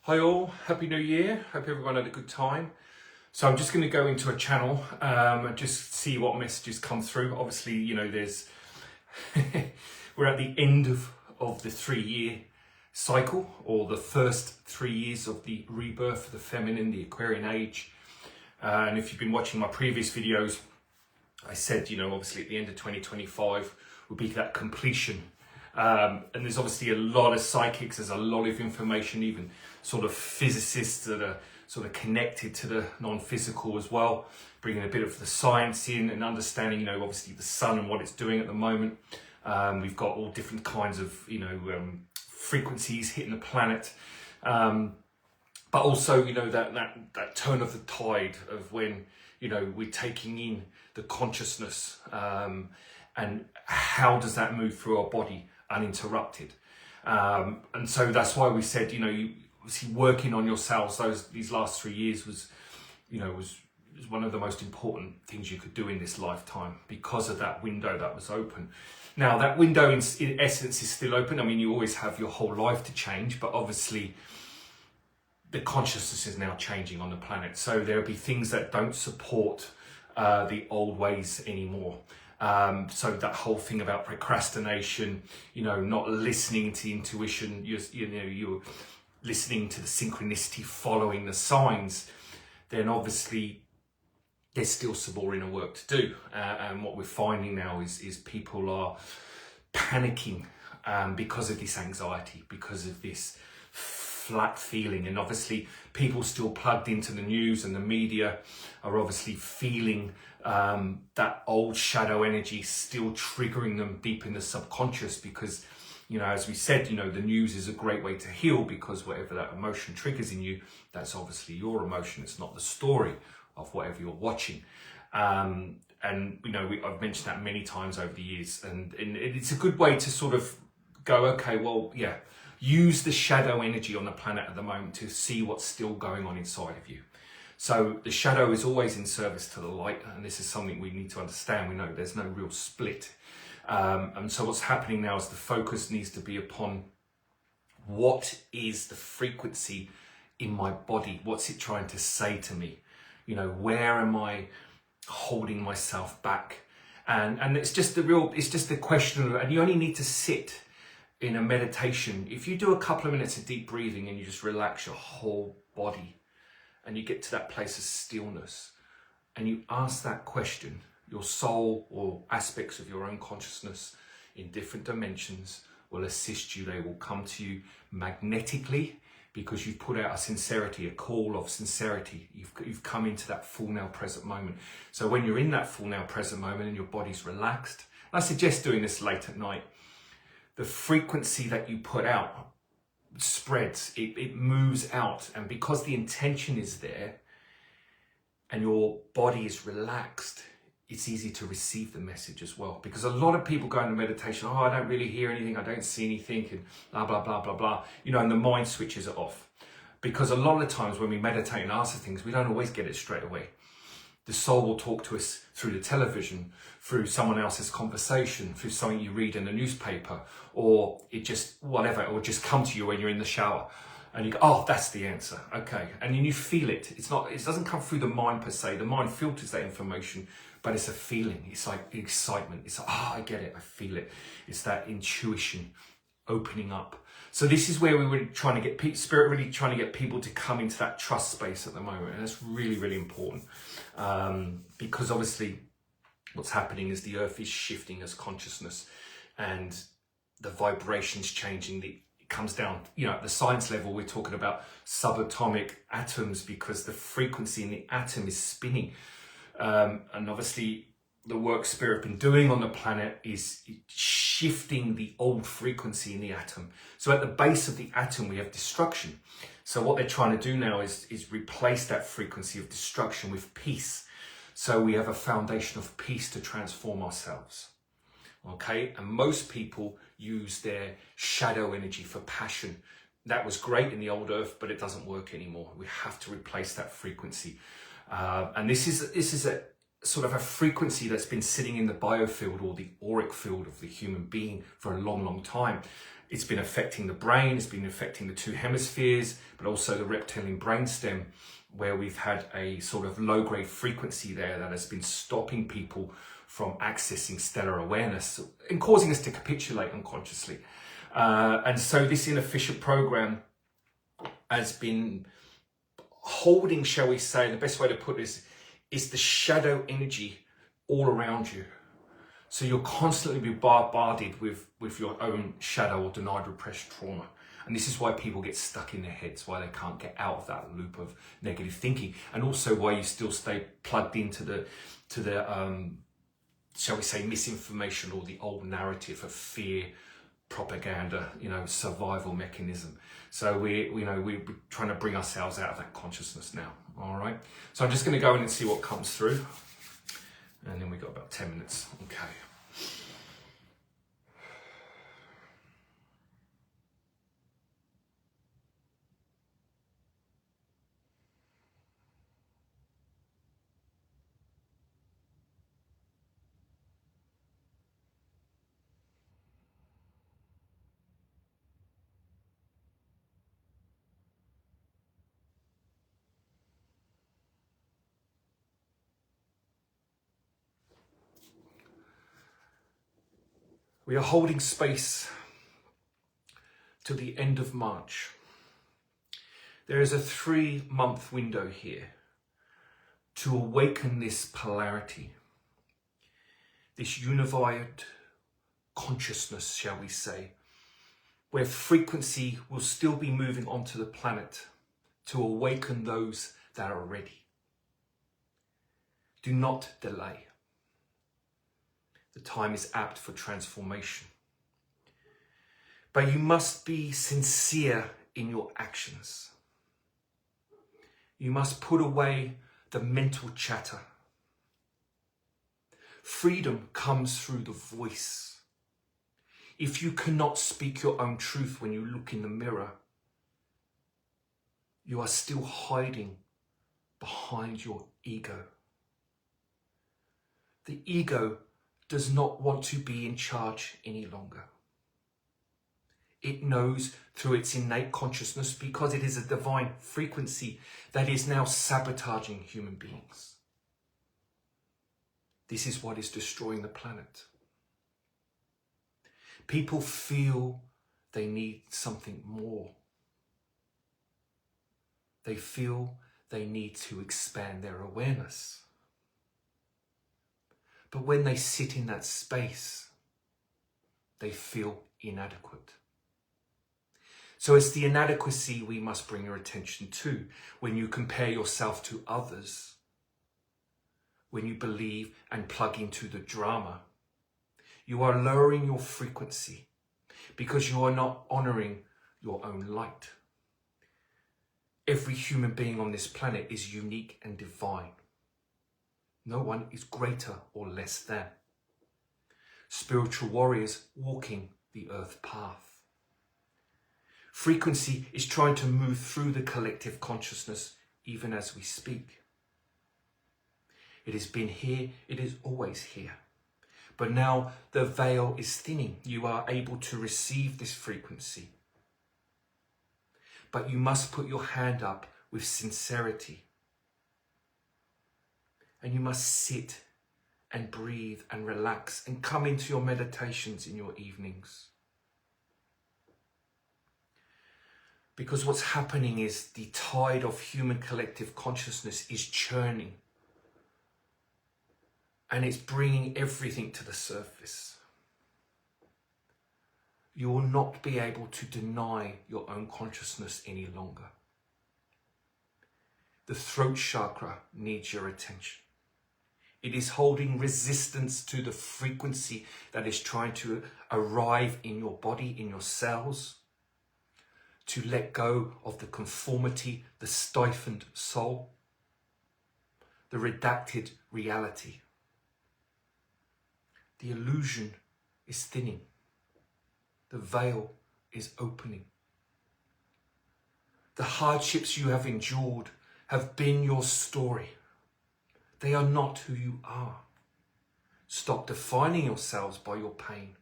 Hi all, Happy New Year. Hope everyone had a good time. So I'm just going to go into a channel and just see what messages come through. Obviously, you know, there's we're at the end of the 3-year cycle, or the first 3 years of the rebirth of the feminine, the Aquarian age. And if you've been watching my previous videos, I said, you know, obviously at the end of 2025 will be that completion. And there's obviously a lot of psychics, there's a lot of information, even sort of physicists that are sort of connected to the non-physical as well, bringing a bit of the science in and understanding, you know, obviously the sun and what it's doing at the moment. We've got all different kinds of, you know, frequencies hitting the planet. But also, you know, that turn of the tide of when, you know, we're taking in the consciousness, and how does that move through our body uninterrupted. And so that's why we said, you know, you obviously working on yourselves these last 3 years was one of the most important things you could do in this lifetime, because of that window that was open. Now that window in essence is still open. I mean, you always have your whole life to change, but obviously the consciousness is now changing on the planet. So there'll be things that don't support the old ways anymore. So that whole thing about procrastination, you know, not listening to intuition, you're listening to the synchronicity, following the signs, then obviously there's still some more inner work to do. And what we're finding now is people are panicking because of this anxiety, because of this flat feeling. And obviously people still plugged into the news and the media are obviously feeling that old shadow energy still triggering them deep in the subconscious, because, you know, as we said, you know, the news is a great way to heal, because whatever that emotion triggers in you, that's obviously your emotion. It's not the story of whatever you're watching. And, you know, I've mentioned that many times over the years, and it's a good way to sort of go, okay, well, yeah, use the shadow energy on the planet at the moment to see what's still going on inside of you. So the shadow is always in service to the light, and this is something we need to understand. We know there's no real split. And so what's happening now is the focus needs to be upon what is the frequency in my body? What's it trying to say to me? You know, where am I holding myself back? And it's just the question of, and you only need to sit in a meditation. If you do a couple of minutes of deep breathing and you just relax your whole body and you get to that place of stillness and you ask that question, your soul or aspects of your own consciousness in different dimensions will assist you. They will come to you magnetically, because you've put out a sincerity, a call of sincerity. You've come into that full now present moment. So when you're in that full now present moment and your body's relaxed, and I suggest doing this late at night, the frequency that you put out spreads, it moves out. And because the intention is there and your body is relaxed, it's easy to receive the message as well. Because a lot of people go into meditation, oh, I don't really hear anything, I don't see anything, and blah, blah, blah, blah, blah. You know, and the mind switches it off. Because a lot of the times when we meditate and ask for things, we don't always get it straight away. The soul will talk to us through the television, through someone else's conversation, through something you read in the newspaper, or it just, whatever, or just come to you when you're in the shower. And you go, oh, that's the answer. Okay. And then you feel it. It doesn't come through the mind per se. The mind filters that information, but it's a feeling. It's like excitement. It's like, oh, I get it. I feel it. It's that intuition opening up. So this is where we were trying to get Spirit really trying to get people to come into that trust space at the moment. And that's really, really important. Because obviously what's happening is the earth is shifting as consciousness, and the vibrations changing. It comes down, you know, at the science level, we're talking about subatomic atoms, because the frequency in the atom is spinning. And obviously the work Spirit have been doing on the planet is shifting the old frequency in the atom. So at the base of the atom, we have destruction. So what they're trying to do now is replace that frequency of destruction with peace. So we have a foundation of peace to transform ourselves. Okay, and most people use their shadow energy for passion. That was great in the old earth, but it doesn't work anymore. We have to replace that frequency. And this is a sort of a frequency that's been sitting in the biofield, or the auric field of the human being, for a long, long time. It's been affecting the brain, it's been affecting the two hemispheres, but also the reptilian brainstem, where we've had a sort of low-grade frequency there that has been stopping people from accessing stellar awareness and causing us to capitulate unconsciously. And so this inefficient program has been holding, shall we say, the best way to put this is the shadow energy all around you. So you're constantly be bombarded with your own shadow or denied repressed trauma. And this is why people get stuck in their heads, why they can't get out of that loop of negative thinking, and also why you still stay plugged into the shall we say, misinformation or the old narrative of fear, propaganda, survival mechanism. So we're trying to bring ourselves out of that consciousness now. All right. So I'm just going to go in and see what comes through, and then we've got about 10 minutes. Okay. We are holding space till the end of March. There is a 3-month window here to awaken this polarity, this unified consciousness, shall we say, where frequency will still be moving onto the planet to awaken those that are ready. Do not delay. The time is apt for transformation. But you must be sincere in your actions. You must put away the mental chatter. Freedom comes through the voice. If you cannot speak your own truth when you look in the mirror, you are still hiding behind your ego. The ego does not want to be in charge any longer. It knows through its innate consciousness, because it is a divine frequency that is now sabotaging human beings. This is what is destroying the planet. People feel they need something more. They feel they need to expand their awareness. But when they sit in that space, they feel inadequate. So it's the inadequacy we must bring your attention to when you compare yourself to others, when you believe and plug into the drama. You are lowering your frequency because you are not honoring your own light. Every human being on this planet is unique and divine. No one is greater or less than. Spiritual warriors walking the earth path. Frequency is trying to move through the collective consciousness even as we speak. It has been here, it is always here. But now the veil is thinning. You are able to receive this frequency. But you must put your hand up with sincerity. And you must sit and breathe and relax and come into your meditations in your evenings. Because what's happening is the tide of human collective consciousness is churning. And it's bringing everything to the surface. You will not be able to deny your own consciousness any longer. The throat chakra needs your attention. It is holding resistance to the frequency that is trying to arrive in your body, in your cells, to let go of the conformity, the stifled soul, the redacted reality. The illusion is thinning. The veil is opening. The hardships you have endured have been your story. They are not who you are. Stop defining yourselves by your pain.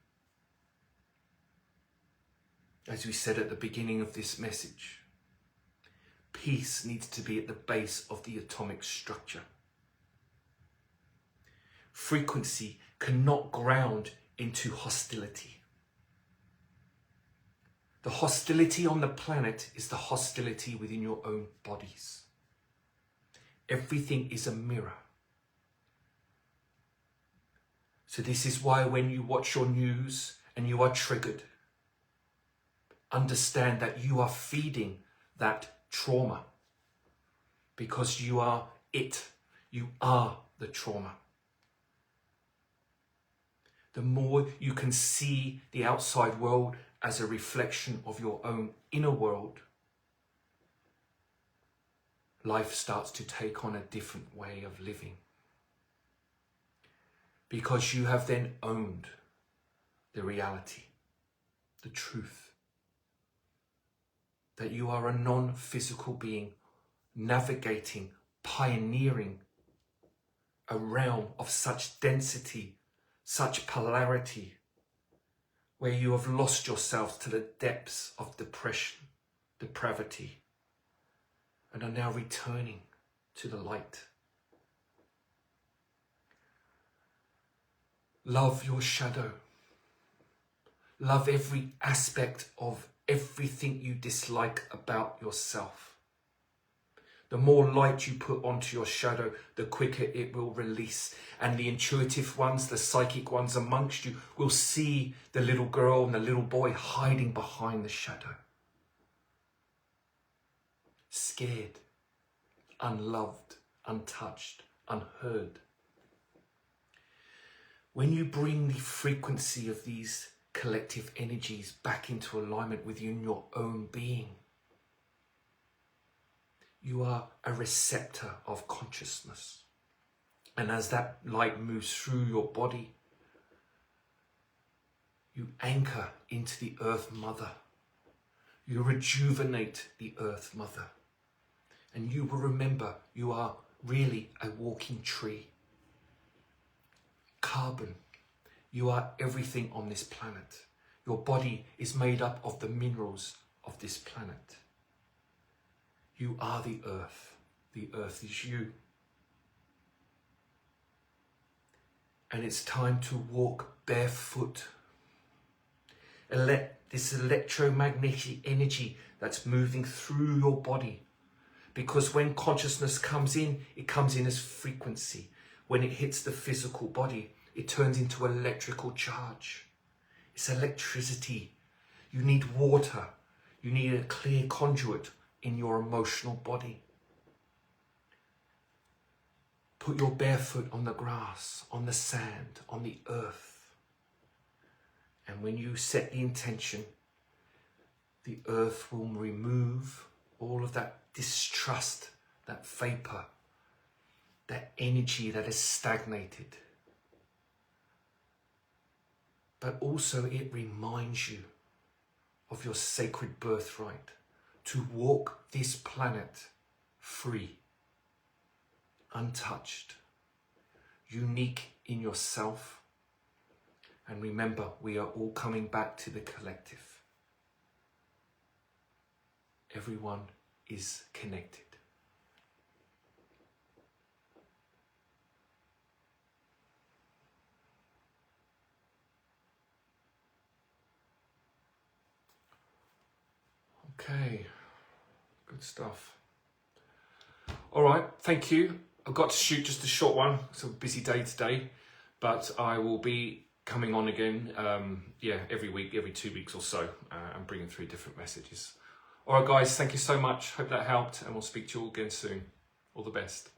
As we said at the beginning of this message, peace needs to be at the base of the atomic structure. Frequency cannot ground into hostility. The hostility on the planet is the hostility within your own bodies. Everything is a mirror. So this is why when you watch your news and you are triggered, understand that you are feeding that trauma, because you are it. You are the trauma. The more you can see the outside world as a reflection of your own inner world, life starts to take on a different way of living. Because you have then owned the reality, the truth, that you are a non-physical being navigating, pioneering a realm of such density, such polarity, where you have lost yourself to the depths of depression, depravity, and are now returning to the light. Love your shadow. Love every aspect of everything you dislike about yourself. The more light you put onto your shadow, the quicker it will release. And the intuitive ones, the psychic ones amongst you will see the little girl and the little boy hiding behind the shadow. Scared, unloved, untouched, unheard. When you bring the frequency of these collective energies back into alignment within your own being, you are a receptor of consciousness. And as that light moves through your body, you anchor into the Earth Mother. You rejuvenate the Earth Mother. And you will remember you are really a walking tree. Carbon. You are everything on this planet. Your body is made up of the minerals of this planet. You are the earth. The earth is you. And it's time to walk barefoot. This electromagnetic energy that's moving through your body. Because when consciousness comes in, it comes in as frequency. When it hits the physical body, it turns into electrical charge. It's electricity. You need water. You need a clear conduit in your emotional body. Put your bare foot on the grass, on the sand, on the earth. And when you set the intention, the earth will remove all of that distrust, that vapor, that energy that is stagnated. But also it reminds you of your sacred birthright to walk this planet free, untouched, unique in yourself. And remember, we are all coming back to the collective. Everyone is connected. Okay, good stuff. All right, thank you. I've got to shoot just a short one. It's a busy day today, but I will be coming on again, every week, every 2 weeks or so, and bringing through different messages. All right, guys, thank you so much. Hope that helped, and we'll speak to you all again soon. All the best.